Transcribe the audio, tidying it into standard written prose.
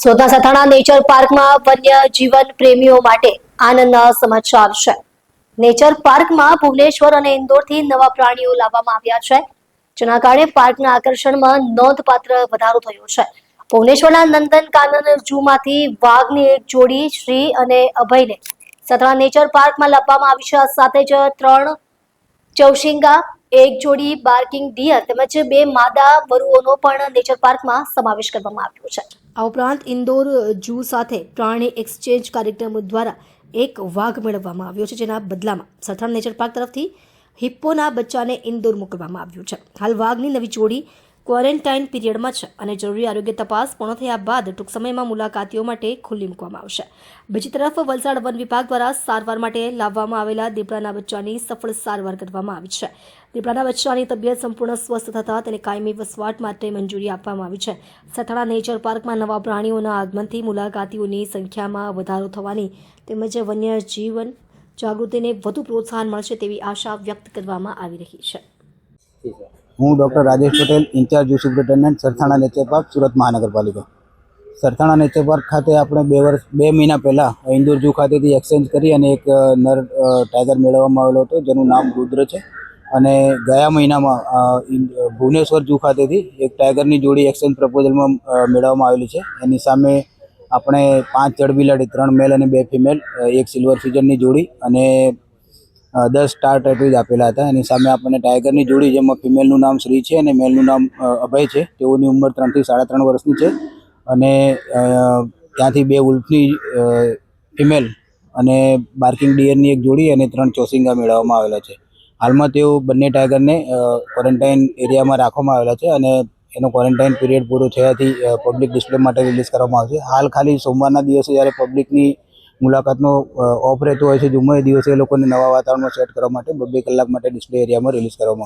સોતા Sathana nature પાર્કમાં વન્ય જીવન પ્રેમીઓ માટે આનંદના સમાચાર છે. નેચર પાર્કમાં ભુવનેશ્વર અને ઇન્દોરથી નવા પ્રાણીઓ લાવવામાં આવ્યા છે, જેના કારણે પાર્કના આકર્ષણમાં નોંધપાત્ર વધારો થયો છે. ભુવનેશ્વરના નંદનકાનન ઝૂમાંથી વાઘની એક જોડી શ્રી અને અભયને સથાણા નેચર પાર્કમાં લાવવામાં આવી છે. આ સાથે જ 3 ચૌશિંગા, એક જોડી બાર્કિંગ ડિયર તેમજ 2 માદા વરુઓનો પણ નેચર પાર્કમાં સમાવેશ કરવામાં આવ્યો છે. આ ઉપરાંત ઇન્દોર ઝૂ સાથે પ્રાણી એક્સચેન્જ કાર્યક્રમ દ્વારા એક વાઘ મેળવવામાં આવ્યો છે, જેના બદલામાં સથાણા નેચર પાર્ક તરફથી હિપ્પોના બચ્ચાને ઇન્દોર મોકલવામાં આવ્યું છે. હાલ વાઘની નવી જોડી ક્વોરન્ટાઇન પીરિયડમાં છે અને જરૂરી આરોગ્ય તપાસ પૂર્ણ થયા બાદ ટૂંક સમયમાં મુલાકાતીઓ માટે ખુલ્લી મૂકવામાં આવશે. બીજી તરફ વલસાડ વન વિભાગ દ્વારા સારવાર માટે લાવવામાં આવેલા દીપડાના બચ્ચાની સફળ સારવાર કરવામાં આવી છે. દીપડાના બચ્ચાની તબિયત સંપૂર્ણ સ્વસ્થ થતાં તેને કાયમી વસવાટ માટે મંજૂરી આપવામાં આવી છે. સથાણા નેચર પાર્કમાં નવા પ્રાણીઓના આગમનથી મુલાકાતીઓની સંખ્યામાં વધારો થવાની તેમજ વન્ય જીવન જાગૃતિને વધુ પ્રોત્સાહન મળશે તેવી આશા વ્યક્ત કરવામાં આવી રહી છે. હું doctor Rajesh Patel, in charge zoo superintendent, Sarthana nature park, Surat Mahanagarpalika. Sarthana nature park ખાતે આપણે 2 મહિના પહેલાં ઇન્દોર ઝૂ ખાતેથી એક્સચેન્જ કરી અને એક નર ટાઈગર મેળવવામાં આવેલો હતો, જેનું નામ રુદ્ર છે. અને ગયા મહિનામાં ભુવનેશ્વર ઝૂ ખાતેથી એક ટાઈગરની જોડી એક્સચેન્જ પ્રપોઝલમાં મેળવવામાં આવેલી છે. એની સામે આપણે 5 જળબિલાડી, 3 મેલ અને 2 ફિમેલ, એક સિલ્વર ફિજનની જોડી અને 10 સ્ટાર ટેટવીઝ આપેલા હતા. એની સામે આપણને ટાઈગરની જોડી, જેમાં ફિમેલનું નામ શ્રી છે અને મેલનું નામ અભય છે. તેઓની ઉંમર 3 થી 3.5 વર્ષની છે. અને ત્યાંથી 2 ઉલ્ફની ફિમેલ અને બાર્કિંગ ડિયરની એક જોડી અને 3 ચોસિંગા મેળવવામાં આવેલા છે. હાલમાં તેઓ બંને ટાઈગરને ક્વોરન્ટાઇન એરિયામાં રાખવામાં આવેલા છે અને એનો ક્વોરન્ટાઇન પીરિયડ પૂરો થયાથી પબ્લિક ડિસ્પ્લે માટે રિલીઝ કરવામાં આવશે. હાલ ખાલી સોમવારના દિવસે જ્યારે પબ્લિકની મુલાકાતનો ઓફ રહેતો હોય છે ઝૂમાં, એ દિવસે એ લોકોને નવા વાતાવરણમાં સેટ કરવા માટે 2 કલાક માટે ડિસ્પ્લે એરિયામાં રિલીઝ કરવામાં આવશે.